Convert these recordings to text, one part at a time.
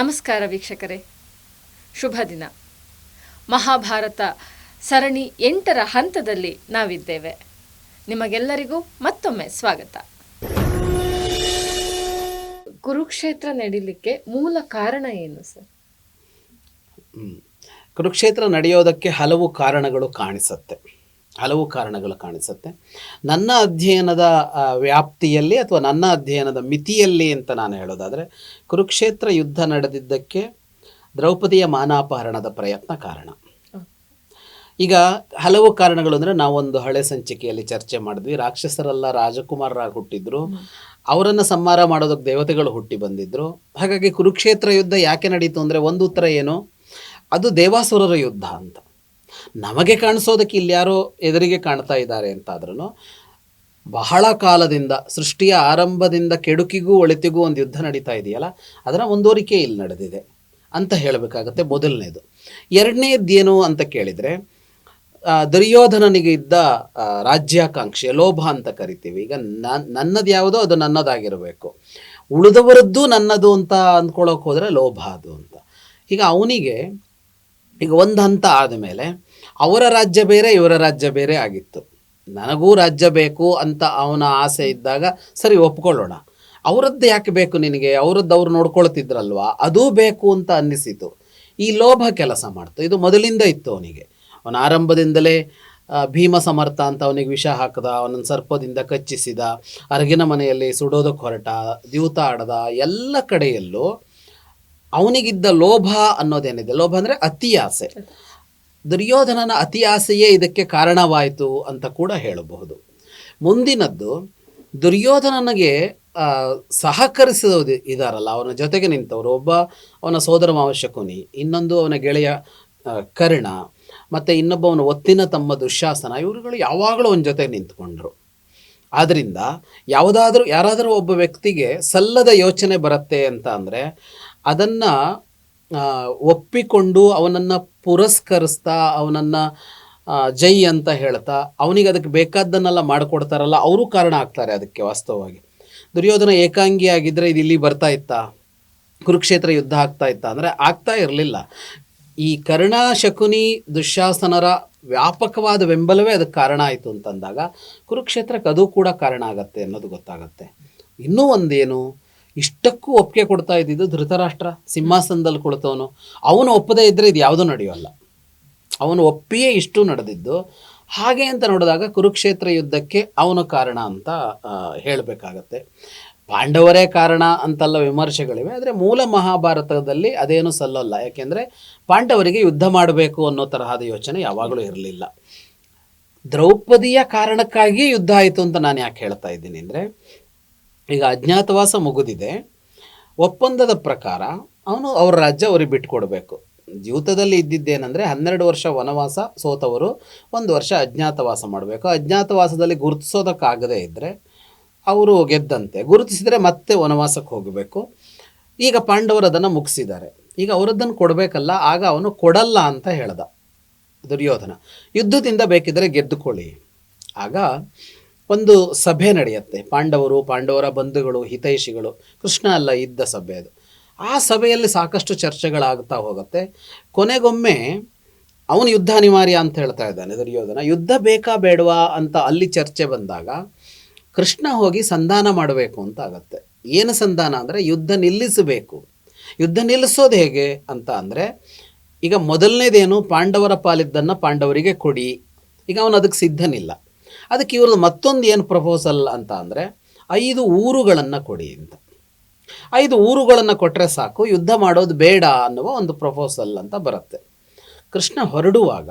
ನಮಸ್ಕಾರ ವೀಕ್ಷಕರೇ, ಶುಭ ದಿನ. ಮಹಾಭಾರತ ಸರಣಿ 8ರ ಹಂತದಲ್ಲಿ ನಾವಿದ್ದೇವೆ. ನಿಮಗೆಲ್ಲರಿಗೂ ಮತ್ತೊಮ್ಮೆ ಸ್ವಾಗತ. ಕುರುಕ್ಷೇತ್ರ ನಡೀಲಿಕ್ಕೆ ಮೂಲ ಕಾರಣ ಏನು ಸರ್? ಕುರುಕ್ಷೇತ್ರ ನಡೆಯೋದಕ್ಕೆ ಹಲವು ಕಾರಣಗಳು ಕಾಣಿಸುತ್ತೆ. ನನ್ನ ಅಧ್ಯಯನದ ವ್ಯಾಪ್ತಿಯಲ್ಲಿ ಅಥವಾ ನನ್ನ ಅಧ್ಯಯನದ ಮಿತಿಯಲ್ಲಿ ಅಂತ ನಾನು ಹೇಳೋದಾದರೆ, ಕುರುಕ್ಷೇತ್ರ ಯುದ್ಧ ನಡೆದಿದ್ದಕ್ಕೆ ದ್ರೌಪದಿಯ ಮಾನಾಪಹರಣದ ಪ್ರಯತ್ನ ಕಾರಣ. ಈಗ ಹಲವು ಕಾರಣಗಳು ಅಂದರೆ, ನಾವೊಂದು ಹಳೆ ಸಂಚಿಕೆಯಲ್ಲಿ ಚರ್ಚೆ ಮಾಡಿದ್ವಿ. ರಾಕ್ಷಸರೆಲ್ಲ ರಾಜಕುಮಾರರಾಗಿ ಹುಟ್ಟಿದ್ರು, ಅವರನ್ನು ಸಂಹಾರ ಮಾಡೋದಕ್ಕೆ ದೇವತೆಗಳು ಹುಟ್ಟಿ ಬಂದಿದ್ರು. ಹಾಗಾಗಿ ಕುರುಕ್ಷೇತ್ರ ಯುದ್ಧ ಯಾಕೆ ನಡೀತು ಅಂದರೆ, ಒಂದು ಉತ್ತರ ಏನು, ಅದು ದೇವಾಸುರರ ಯುದ್ಧ ಅಂತ ನಮಗೆ ಕಾಣಿಸೋದಕ್ಕೆ ಇಲ್ಯಾರೋ ಎದುರಿಗೆ ಕಾಣ್ತಾ ಇದ್ದಾರೆ ಅಂತಾದ್ರೂ, ಬಹಳ ಕಾಲದಿಂದ ಸೃಷ್ಟಿಯ ಆರಂಭದಿಂದ ಕೆಡುಕಿಗೂ ಒಳಿತಿಗೂ ಒಂದು ಯುದ್ಧ ನಡೀತಾ ಇದೆಯಲ್ಲ, ಅದರ ಮುಂದುವರಿಕೆ ಇಲ್ಲಿ ನಡೆದಿದೆ ಅಂತ ಹೇಳಬೇಕಾಗತ್ತೆ. ಮೊದಲನೇದು. ಎರಡನೇದೇನು ಅಂತ ಕೇಳಿದರೆ, ದುರ್ಯೋಧನನಿಗೆ ಇದ್ದ ರಾಜ್ಯಾಕಾಂಕ್ಷೆ, ಲೋಭ ಅಂತ ಕರಿತೀವಿ. ಈಗ ನನ್ನದು ಯಾವುದೋ ಅದು ನನ್ನದಾಗಿರಬೇಕು, ಉಳಿದವರದ್ದು ನನ್ನದು ಅಂತ ಅಂದ್ಕೊಳ್ಳೋಕೆ ಹೋದರೆ ಲೋಭ ಅದು ಅಂತ. ಈಗ ಅವನಿಗೆ ಈಗ ಒಂದು ಹಂತ ಆದಮೇಲೆ ಅವರ ರಾಜ್ಯ ಬೇರೆ ಇವರ ರಾಜ್ಯ ಬೇರೆ ಆಗಿತ್ತು. ನನಗೂ ರಾಜ್ಯ ಬೇಕು ಅಂತ ಅವನ ಆಸೆ ಇದ್ದಾಗ ಸರಿ ಒಪ್ಕೊಳ್ಳೋಣ, ಅವರದ್ದು ಯಾಕೆ ಬೇಕು ನಿನಗೆ, ಅವರದ್ದು ಅವ್ರು ನೋಡ್ಕೊಳ್ತಿದ್ರಲ್ವಾ, ಅದೂ ಬೇಕು ಅಂತ ಅನ್ನಿಸಿತು. ಈ ಲೋಭ ಕೆಲಸ ಮಾಡ್ತು. ಇದು ಮೊದಲಿಂದ ಇತ್ತು ಅವನಿಗೆ. ಅವನ ಆರಂಭದಿಂದಲೇ ಭೀಮ ಸಮರ್ಥ ಅಂತ ಅವನಿಗೆ ವಿಷ ಹಾಕದ, ಅವನನ್ನು ಸರ್ಪದಿಂದ ಕಚ್ಚಿಸಿದ, ಅರಗಿನ ಮನೆಯಲ್ಲಿ ಸುಡೋದಕ್ಕೆ ಹೊರಟ, ದ್ಯೂತ ಆಡದ, ಎಲ್ಲ ಕಡೆಯಲ್ಲೂ ಅವನಿಗಿದ್ದ ಲೋಭ ಅನ್ನೋದೇನಿದೆ, ಲೋಭ ಅಂದರೆ ಅತಿ ಆಸೆ. ದುರ್ಯೋಧನನ ಅತಿ ಆಸೆಯೇ ಇದಕ್ಕೆ ಕಾರಣವಾಯಿತು ಅಂತ ಕೂಡ ಹೇಳಬಹುದು. ಮುಂದಿನದ್ದು, ದುರ್ಯೋಧನನಿಗೆ ಸಹಕರಿಸೋದು ಇದಾರಲ್ಲ, ಅವನ ಜೊತೆಗೆ ನಿಂತವರು, ಒಬ್ಬ ಅವನ ಸೋದರ ಮಾವ ಶಕುನಿ, ಇನ್ನೊಂದು ಅವನ ಗೆಳೆಯ ಕರ್ಣ, ಮತ್ತು ಇನ್ನೊಬ್ಬ ಅವನ ಒತ್ತಿನ ತಮ್ಮ ದುಶ್ಯಾಸನ, ಇವರುಗಳು ಯಾವಾಗಲೂ ಅವನ ಜೊತೆಗೆ ನಿಂತ್ಕೊಂಡ್ರು. ಆದ್ದರಿಂದ ಯಾರಾದರೂ ಒಬ್ಬ ವ್ಯಕ್ತಿಗೆ ಸಲ್ಲದ ಯೋಚನೆ ಬರುತ್ತೆ ಅಂತ ಅಂದರೆ, ಅದನ್ನು ಒಪ್ಪಿಕೊಂಡು ಅವನನ್ನು ಪುರಸ್ಕರಿಸ್ತಾ, ಅವನನ್ನು ಜೈ ಅಂತ ಹೇಳ್ತಾ, ಅವನಿಗೆ ಅದಕ್ಕೆ ಬೇಕಾದ್ದನ್ನೆಲ್ಲ ಮಾಡಿಕೊಡ್ತಾರಲ್ಲ, ಅವರು ಕಾರಣ ಆಗ್ತಾರೆ ಅದಕ್ಕೆ. ವಾಸ್ತವವಾಗಿ ದುರ್ಯೋಧನ ಏಕಾಂಗಿ ಆಗಿದ್ದರೆ ಇದು ಇಲ್ಲಿ ಬರ್ತಾ ಇತ್ತಾ, ಕುರುಕ್ಷೇತ್ರ ಯುದ್ಧ ಆಗ್ತಾ ಇತ್ತಾ ಅಂದರೆ ಆಗ್ತಾ ಇರಲಿಲ್ಲ. ಈ ಕರ್ಣ, ಶಕುನಿ, ದುಶ್ಯಾಸನರ ವ್ಯಾಪಕವಾದ ಬೆಂಬಲವೇ ಅದಕ್ಕೆ ಕಾರಣ ಆಯಿತು ಅಂತಂದಾಗ, ಕುರುಕ್ಷೇತ್ರಕ್ಕೆ ಅದು ಕೂಡ ಕಾರಣ ಆಗತ್ತೆ ಅನ್ನೋದು ಗೊತ್ತಾಗತ್ತೆ. ಇನ್ನೂ ಒಂದೇನು, ಇಷ್ಟಕ್ಕೂ ಒಪ್ಪಿಗೆ ಕೊಡ್ತಾ ಇದ್ದಿದ್ದು ಧೃತರಾಷ್ಟ್ರ, ಸಿಂಹಾಸನದಲ್ಲಿ ಕುಳಿತವನು. ಅವನು ಒಪ್ಪದೇ ಇದ್ದರೆ ಇದು ಯಾವುದೂ ನಡೆಯೋಲ್ಲ. ಅವನು ಒಪ್ಪಿಯೇ ಇಷ್ಟು ನಡೆದಿದ್ದು. ಹಾಗೆ ಅಂತ ನೋಡಿದಾಗ ಕುರುಕ್ಷೇತ್ರ ಯುದ್ಧಕ್ಕೆ ಅವನು ಕಾರಣ ಅಂತ ಹೇಳಬೇಕಾಗತ್ತೆ. ಪಾಂಡವರೇ ಕಾರಣ ಅಂತೆಲ್ಲ ವಿಮರ್ಶೆಗಳಿವೆ, ಆದರೆ ಮೂಲ ಮಹಾಭಾರತದಲ್ಲಿ ಅದೇನು ಸಲ್ಲಲ್ಲ. ಯಾಕೆಂದರೆ ಪಾಂಡವರಿಗೆ ಯುದ್ಧ ಮಾಡಬೇಕು ಅನ್ನೋ ತರಹದ ಯೋಚನೆ ಯಾವಾಗಲೂ ಇರಲಿಲ್ಲ. ದ್ರೌಪದಿಯ ಕಾರಣಕ್ಕಾಗಿ ಯುದ್ಧ ಆಯಿತು ಅಂತ ನಾನು ಯಾಕೆ ಹೇಳ್ತಾ ಇದ್ದೀನಿ ಅಂದರೆ, ಈಗ ಅಜ್ಞಾತವಾಸ ಮುಗಿದಿದೆ, ಒಪ್ಪಂದದ ಪ್ರಕಾರ ಅವ್ರ ರಾಜ್ಯ ಅವ್ರಿಗೆ ಬಿಟ್ಕೊಡ್ಬೇಕು. ದ್ಯೂತದಲ್ಲಿ ಇದ್ದಿದ್ದೇನೆಂದರೆ 12 ವರ್ಷ ವನವಾಸ ಸೋತವರು 1 ವರ್ಷ ಅಜ್ಞಾತವಾಸ ಮಾಡಬೇಕು. ಅಜ್ಞಾತವಾಸದಲ್ಲಿ ಗುರುತಿಸೋದಕ್ಕಾಗದೇ ಇದ್ದರೆ ಅವರು ಗೆದ್ದಂತೆ, ಗುರುತಿಸಿದರೆ ಮತ್ತೆ ವನವಾಸಕ್ಕೆ ಹೋಗಬೇಕು. ಈಗ ಪಾಂಡವರು ಅದನ್ನು ಮುಗಿಸಿದ್ದಾರೆ, ಈಗ ಅವರದ್ದನ್ನು ಕೊಡಬೇಕಲ್ಲ. ಆಗ ಅವನು ಕೊಡಲ್ಲ ಅಂತ ಹೇಳ್ದ ದುರ್ಯೋಧನ, ಯುದ್ಧದಿಂದ ಬೇಕಿದ್ದರೆ ಗೆದ್ದುಕೊಳ್ಳಿ. ಆಗ ಒಂದು ಸಭೆ ನಡೆಯುತ್ತೆ, ಪಾಂಡವರ ಬಂಧುಗಳು, ಹಿತೈಷಿಗಳು, ಕೃಷ್ಣ ಎಲ್ಲ ಇದ್ದ ಸಭೆ ಅದು. ಆ ಸಭೆಯಲ್ಲಿ ಸಾಕಷ್ಟು ಚರ್ಚೆಗಳಾಗ್ತಾ ಹೋಗುತ್ತೆ. ಕೊನೆಗೊಮ್ಮೆ ಅವನು ಯುದ್ಧ ಅನಿವಾರ್ಯ ಅಂತ ಹೇಳ್ತಾ ಇದ್ದಾನೆ ದುರ್ಯೋಧನ. ಯುದ್ಧ ಬೇಕಾ ಬೇಡವಾ ಅಂತ ಅಲ್ಲಿ ಚರ್ಚೆ ಬಂದಾಗ ಕೃಷ್ಣ ಹೋಗಿ ಸಂಧಾನ ಮಾಡಬೇಕು ಅಂತ ಆಗತ್ತೆ. ಏನು ಸಂಧಾನ ಅಂದರೆ, ಯುದ್ಧ ನಿಲ್ಲಿಸಬೇಕು. ಯುದ್ಧ ನಿಲ್ಲಿಸೋದು ಹೇಗೆ ಅಂತ ಅಂದರೆ, ಈಗ ಮೊದಲನೇದೇನು, ಪಾಂಡವರ ಪಾಲಿದ್ದನ್ನು ಪಾಂಡವರಿಗೆ ಕೊಡಿ. ಈಗ ಅವನು ಅದಕ್ಕೆ ಸಿದ್ಧನಿಲ್ಲ. ಅದಕ್ಕೆ ಇವ್ರದ್ದು ಮತ್ತೊಂದು ಏನು ಪ್ರಪೋಸಲ್ ಅಂತ ಅಂದರೆ, 5 ಊರುಗಳನ್ನು ಕೊಡಿ ಅಂತ. 5 ಊರುಗಳನ್ನು ಕೊಟ್ಟರೆ ಸಾಕು, ಯುದ್ಧ ಮಾಡೋದು ಬೇಡ ಅನ್ನುವ ಒಂದು ಪ್ರಪೋಸಲ್ ಅಂತ ಬರುತ್ತೆ. ಕೃಷ್ಣ ಹೊರಡುವಾಗ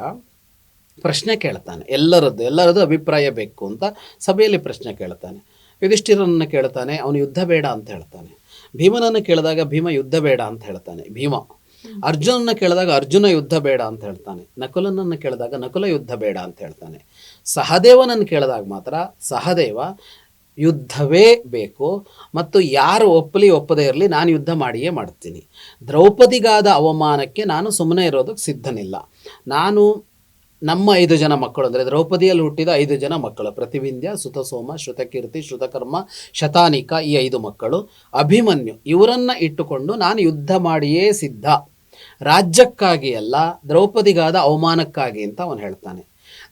ಪ್ರಶ್ನೆ ಕೇಳ್ತಾನೆ, ಎಲ್ಲರದ್ದು ಅಭಿಪ್ರಾಯ ಬೇಕು ಅಂತ ಸಭೆಯಲ್ಲಿ ಪ್ರಶ್ನೆ ಕೇಳ್ತಾನೆ. ಯುಧಿಷ್ಠಿರನನ್ನು ಕೇಳ್ತಾನೆ, ಅವನು ಯುದ್ಧ ಬೇಡ ಅಂತ ಹೇಳ್ತಾನೆ. ಭೀಮನನ್ನು ಕೇಳಿದಾಗ ಭೀಮ ಯುದ್ಧ ಬೇಡ ಅಂತ ಹೇಳ್ತಾನೆ, ಭೀಮ. ಅರ್ಜುನನ್ನು ಕೇಳಿದಾಗ ಅರ್ಜುನ ಯುದ್ಧ ಬೇಡ ಅಂತ ಹೇಳ್ತಾನೆ. ನಕುಲನನ್ನು ಕೇಳಿದಾಗ ನಕುಲ ಯುದ್ಧ ಬೇಡ ಅಂತ ಹೇಳ್ತಾನೆ. ಸಹದೇವನನ್ನು ಕೇಳಿದಾಗ ಮಾತ್ರ ಸಹದೇವ ಯುದ್ಧವೇ ಬೇಕು, ಮತ್ತು ಯಾರು ಒಪ್ಪದೇ ಇರಲಿ, ನಾನು ಯುದ್ಧ ಮಾಡಿಯೇ ಮಾಡ್ತೀನಿ. ದ್ರೌಪದಿಗಾದ ಅವಮಾನಕ್ಕೆ ನಾನು ಸುಮ್ಮನೆ ಇರೋದಕ್ಕೆ ಸಿದ್ಧನಿಲ್ಲ. ನಾನು ನಮ್ಮ 5 ಜನ ಮಕ್ಕಳು ಅಂದರೆ ದ್ರೌಪದಿಯಲ್ಲಿ ಹುಟ್ಟಿದ 5 ಜನ ಮಕ್ಕಳು, ಪ್ರತಿವಿಂಧ್ಯ, ಸುತಸೋಮ, ಶ್ರುತಕೀರ್ತಿ, ಶ್ರುತಕರ್ಮ, ಶತಾನಿಕ, ಈ 5 ಮಕ್ಕಳು, ಅಭಿಮನ್ಯು, ಇವರನ್ನು ಇಟ್ಟುಕೊಂಡು ನಾನು ಯುದ್ಧ ಮಾಡಿಯೇ ಸಿದ್ಧ, ರಾಜ್ಯಕ್ಕಾಗಿ ಅಲ್ಲ, ದ್ರೌಪದಿಗಾದ ಅವಮಾನಕ್ಕಾಗಿ ಅಂತ ಅವನು ಹೇಳ್ತಾನೆ.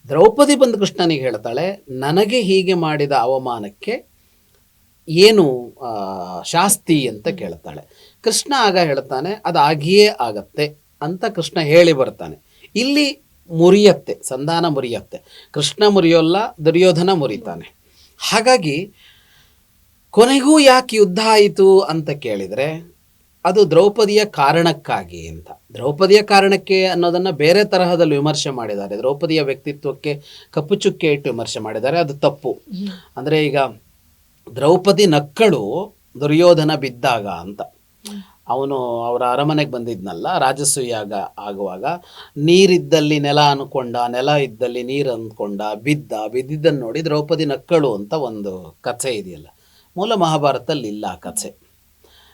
ದ್ರೌಪದಿ ಬಂದು ಕೃಷ್ಣನಿಗೆ ಹೇಳ್ತಾಳೆ, ನನಗೆ ಹೀಗೆ ಮಾಡಿದ ಅವಮಾನಕ್ಕೆ ಏನು ಶಾಸ್ತಿ ಅಂತ ಕೇಳ್ತಾಳೆ. ಕೃಷ್ಣ ಆಗ ಹೇಳ್ತಾನೆ, ಅದಾಗಿಯೇ ಆಗತ್ತೆ ಅಂತ ಕೃಷ್ಣ ಹೇಳಿ ಬರ್ತಾನೆ. ಇಲ್ಲಿ ಮುರಿಯತ್ತೆ, ಸಂಧಾನ ಮುರಿಯತ್ತೆ. ಕೃಷ್ಣ ಮುರಿಯೋಲ್ಲ, ದುರ್ಯೋಧನ ಮುರಿತಾನೆ. ಹಾಗಾಗಿ ಕೊನೆಗೂ ಯಾಕೆ ಯುದ್ಧ ಆಯಿತು ಅಂತ ಕೇಳಿದರೆ ಅದು ದ್ರೌಪದಿಯ ಕಾರಣಕ್ಕಾಗಿ ಅಂತ. ದ್ರೌಪದಿಯ ಕಾರಣಕ್ಕೆ ಅನ್ನೋದನ್ನು ಬೇರೆ ತರಹದಲ್ಲಿ ವಿಮರ್ಶೆ ಮಾಡಿದ್ದಾರೆ. ದ್ರೌಪದಿಯ ವ್ಯಕ್ತಿತ್ವಕ್ಕೆ ಕಪ್ಪು ಚುಕ್ಕೆ ಇಟ್ಟು ವಿಮರ್ಶೆ ಮಾಡಿದ್ದಾರೆ, ಅದು ತಪ್ಪು. ಅಂದರೆ ಈಗ ದ್ರೌಪದಿ ನಕ್ಕಳು ದುರ್ಯೋಧನ ಬಿದ್ದಾಗ ಅಂತ. ಅವನು ಅವರ ಅರಮನೆಗೆ ಬಂದಿದ್ನಲ್ಲ, ರಾಜಸೂಯಾಗ ಆಗುವಾಗ ನೀರಿದ್ದಲ್ಲಿ ನೆಲ ಅಂದ್ಕೊಂಡ, ನೆಲ ಇದ್ದಲ್ಲಿ ನೀರು ಅಂದ್ಕೊಂಡ, ಬಿದ್ದಿದ್ದನ್ನು ನೋಡಿ ದ್ರೌಪದಿ ನಕ್ಕಳು ಅಂತ ಒಂದು ಕಥೆ ಇದೆಯಲ್ಲ. ಮೂಲ ಮಹಾಭಾರತದಲ್ಲಿ ಇಲ್ಲ ಆ ಕಥೆ.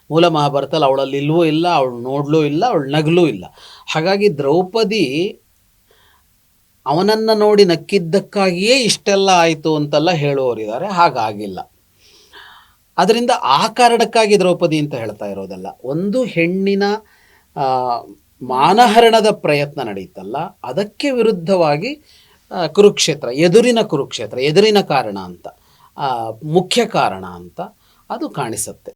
ಮೂಲ ಮಹಾಭಾರತದಲ್ಲಿ ಅವಳಲ್ಲಿ ಇಲ್ಲವೂ ಇಲ್ಲ, ಅವಳು ನೋಡ್ಲೂ ಇಲ್ಲ, ಅವಳು ನಗಲೂ ಇಲ್ಲ. ಹಾಗಾಗಿ ದ್ರೌಪದಿ ಅವನನ್ನು ನೋಡಿ ನಕ್ಕಿದ್ದಕ್ಕಾಗಿಯೇ ಇಷ್ಟೆಲ್ಲ ಆಯಿತು ಅಂತೆಲ್ಲ ಹೇಳುವವರಿದ್ದಾರೆ. ಹಾಗಾಗಿಲ್ಲ. ಅದರಿಂದ ಆ ಕಾರಣಕ್ಕಾಗಿ ದ್ರೌಪದಿ ಅಂತ ಹೇಳ್ತಾ ಇರೋದಲ್ಲ. ಒಂದು ಹೆಣ್ಣಿನ ಮಾನಹರಣದ ಪ್ರಯತ್ನ ನಡೀತಲ್ಲ, ಅದಕ್ಕೆ ವಿರುದ್ಧವಾಗಿ ಕುರುಕ್ಷೇತ್ರ, ಎದುರಿನ ಕಾರಣ ಅಂತ, ಮುಖ್ಯ ಕಾರಣ ಅಂತ ಅದು ಕಾಣಿಸುತ್ತೆ.